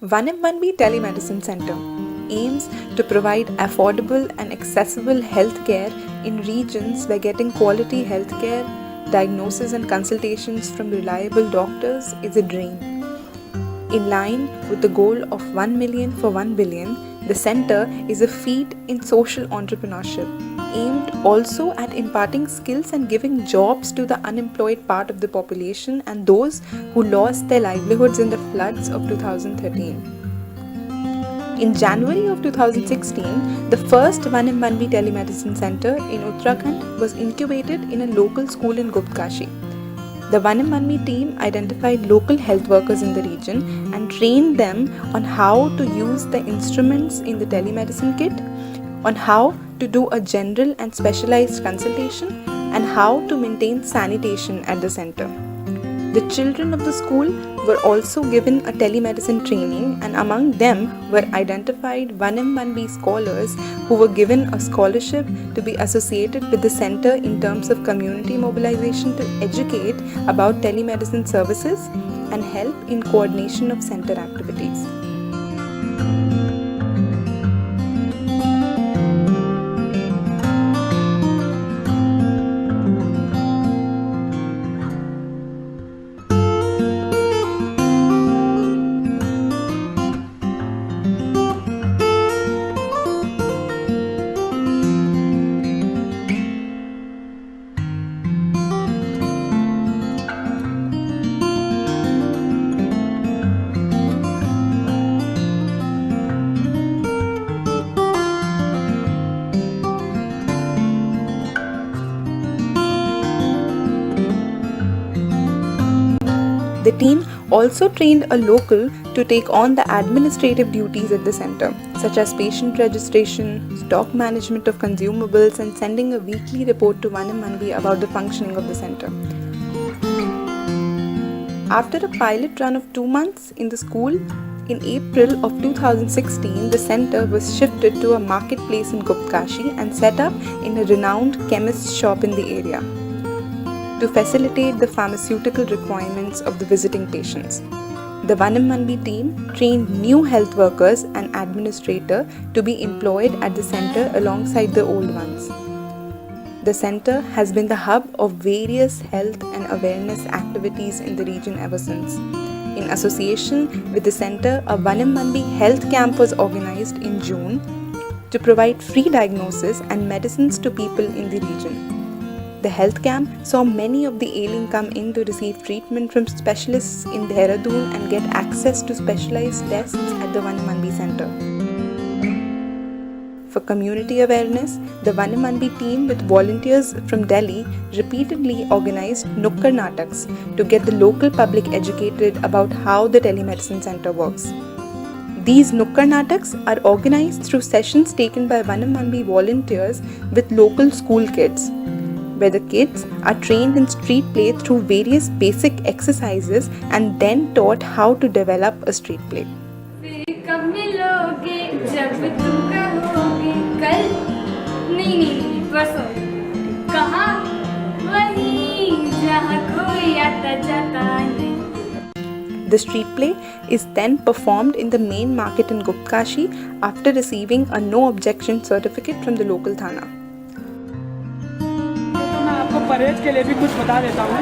1M1B Telemedicine Center aims to provide affordable and accessible healthcare in regions where getting quality healthcare, diagnosis and consultations from reliable doctors is a dream. In line with the goal of 1 million for 1 billion, the center is a feat in social entrepreneurship, aimed also at imparting skills and giving jobs to the unemployed part of the population and those who lost their livelihoods in the floods of 2013. In January of 2016, the first 1M1B Telemedicine Center in Uttarakhand was incubated in a local school in Guptkashi. The 1M1B team identified local health workers in the region and trained them on how to use the instruments in the telemedicine kit, on how to do a general and specialized consultation, and how to maintain sanitation at the center. The children of the school were also given a telemedicine training, and among them were identified 1M1B scholars who were given a scholarship to be associated with the center in terms of community mobilization to educate about telemedicine services and help in coordination of center activities. The team also trained a local to take on the administrative duties at the center, such as patient registration, stock management of consumables, and sending a weekly report to 1M1B about the functioning of the center. After a pilot run of 2 months in the school, in April of 2016, the center was shifted to a marketplace in Guptkashi and set up in a renowned chemist shop in the area to facilitate the pharmaceutical requirements of the visiting patients. The 1M1B team trained new health workers and administrator to be employed at the center alongside the old ones. The center has been the hub of various health and awareness activities in the region ever since. In association with the center, a 1M1B health camp was organized in June to provide free diagnosis and medicines to people in the region. The health camp saw many of the ailing come in to receive treatment from specialists in Dehradun and get access to specialized tests at the 1M1B center. For community awareness, the 1M1B team with volunteers from Delhi repeatedly organized Nukkad Nataks to get the local public educated about how the telemedicine center works. These Nukkad Nataks are organized through sessions taken by 1M1B volunteers with local school kids, where the kids are trained in street play through various basic exercises and then taught how to develop a street play. The street play is then performed in the main market in Guptkashi after receiving a no objection certificate from the local Thana. परहेज के लिए भी कुछ बता देता हूँ।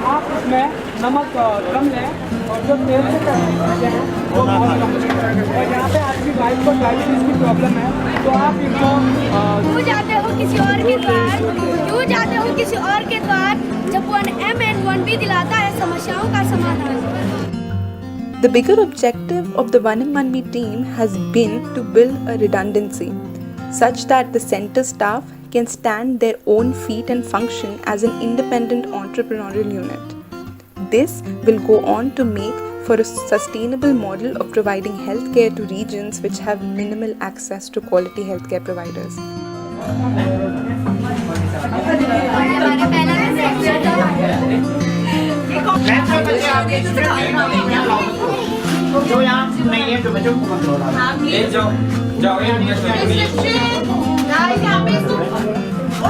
आप इसमें नमक कम लें और जो तेल से करते हैं वो बहुत कम लें। और यहाँ पे आपकी वाइफ को डायबिटीज़ की प्रॉब्लम है तो आप इनको क्यों जाते हो किसी और के द्वार जब 1M1B दिलाता है समस्याओं का समाधान। The bigger objective of the 1M1B team has been to build a redundancy such that the center staff can stand their own feet and function as an independent entrepreneurial unit. This will go on to make for a sustainable model of providing healthcare to regions which have minimal access to quality healthcare providers.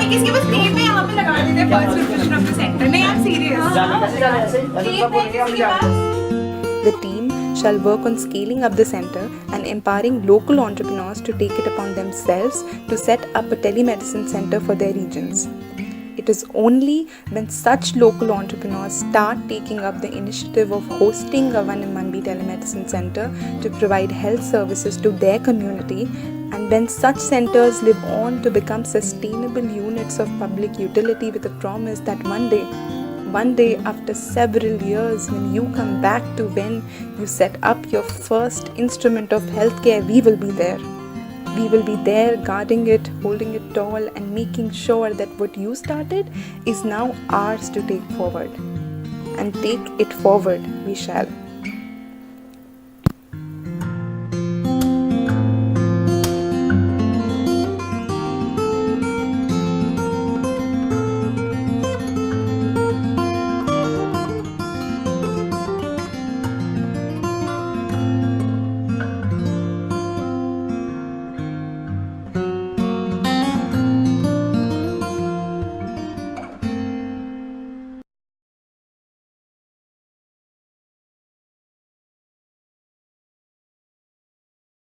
किसके पास tape है यहाँ पे लगा देते हैं first preparation of the centre नहीं I'm serious The team shall work on scaling up the center and empowering local entrepreneurs to take it upon themselves to set up a telemedicine center for their regions. It is only when such local entrepreneurs start taking up the initiative of hosting a 1M1B telemedicine center to provide health services to their community, and when such centers live on to become sustainable units of public utility with a promise that one day after several years, when you come back to when you set up your first instrument of healthcare, we will be there. We will be there guarding it, holding it tall, and making sure that what you started is now ours to take forward. And take it forward we shall.